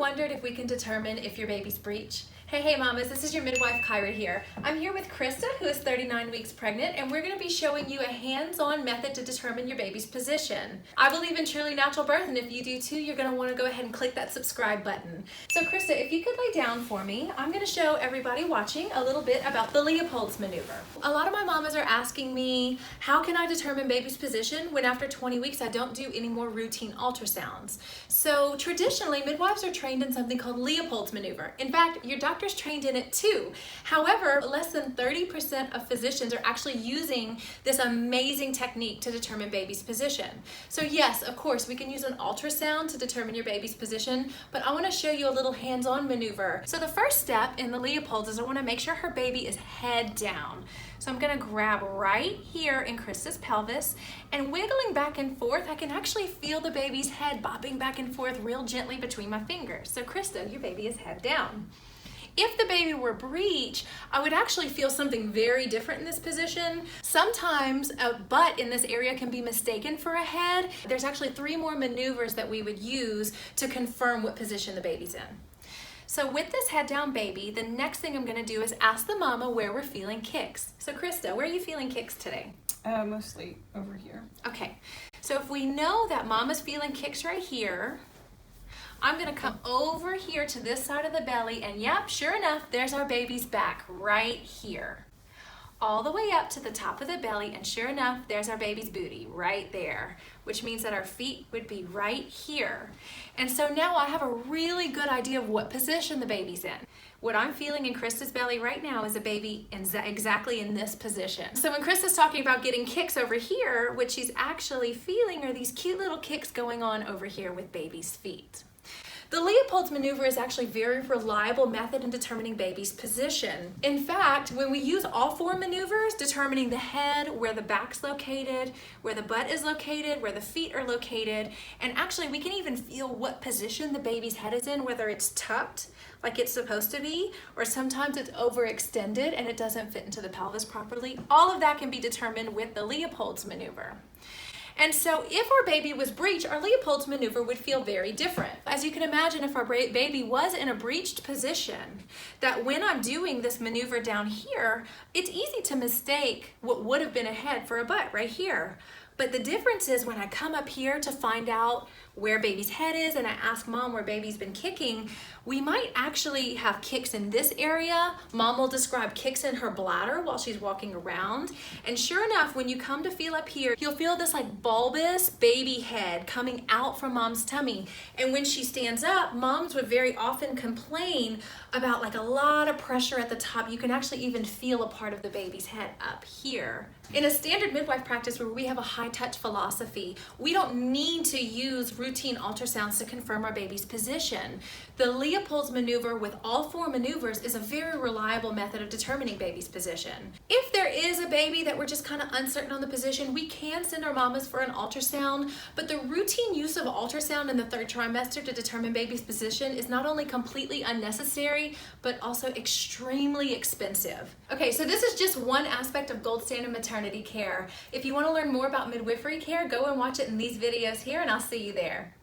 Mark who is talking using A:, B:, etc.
A: wondered if we can determine if your baby's breech? Hey mamas, this is your midwife Kira here. I'm here with Krista, who is 39 weeks pregnant, and we're going to be showing you a hands-on method to determine your baby's position. I believe in truly natural birth, and if you do too, you're going to want to go ahead and click that subscribe button. So Krista, if you could lay down for me, I'm going to show everybody watching a little bit about the Leopold's maneuver. A lot of my mamas are asking me, how can I determine baby's position when after 20 weeks I don't do any more routine ultrasounds? So traditionally, midwives are trained in something called Leopold's maneuver. In fact, your doctor's trained in it too. However, less than 30% of physicians are actually using this amazing technique to determine baby's position. So yes, of course, we can use an ultrasound to determine your baby's position, but I want to show you a little hands-on maneuver. So the first step in the Leopold's is I want to make sure her baby is head down. So I'm going to grab right here in Krista's pelvis, and wiggling back and forth, I can actually feel the baby's head bobbing back and forth real gently between my fingers. So Krista, your baby is head down. If the baby were breech, I would actually feel something very different in this position. Sometimes a butt in this area can be mistaken for a head. There's actually 3 more maneuvers that we would use to confirm what position the baby's in. So with this head down baby, the next thing I'm gonna do is ask the mama where we're feeling kicks. So Krista, where are you feeling kicks today?
B: Mostly over here.
A: Okay, so if we know that mama's feeling kicks right here, I'm gonna come over here to this side of the belly, and yep, sure enough, there's our baby's back right here. All the way up to the top of the belly, and sure enough, there's our baby's booty right there, which means that our feet would be right here. And so now I have a really good idea of what position the baby's in. What I'm feeling in Krista's belly right now is a baby exactly in this position. So when Krista's talking about getting kicks over here, what she's actually feeling are these cute little kicks going on over here with baby's feet. The Leopold's maneuver is actually a very reliable method in determining baby's position. In fact, when we use all 4 maneuvers, determining the head, where the back's located, where the butt is located, where the feet are located, and actually we can even feel what position the baby's head is in, whether it's tucked like it's supposed to be, or sometimes it's overextended and it doesn't fit into the pelvis properly. All of that can be determined with the Leopold's maneuver. And so if our baby was breech, our Leopold's maneuver would feel very different. As you can imagine, if our baby was in a breeched position, that when I'm doing this maneuver down here, it's easy to mistake what would have been a head for a butt right here. But the difference is when I come up here to find out where baby's head is and I ask mom where baby's been kicking, we might actually have kicks in this area. Mom will describe kicks in her bladder while she's walking around. And sure enough, when you come to feel up here, you'll feel this like bulbous baby head coming out from mom's tummy. And when she stands up, moms would very often complain about like a lot of pressure at the top. You can actually even feel a part of the baby's head up here. In a standard midwife practice where we have a high touch philosophy, we don't need to use routine ultrasounds to confirm our baby's position. The Leopold's maneuver with all 4 maneuvers is a very reliable method of determining baby's position. If there is a baby that we're just kind of uncertain on the position, we can send our mamas for an ultrasound, but the routine use of ultrasound in the 3rd trimester to determine baby's position is not only completely unnecessary, but also extremely expensive. Okay, so this is just one aspect of gold standard maternity care. If you want to learn more about midwifery care, go and watch it in these videos here, and I'll see you there.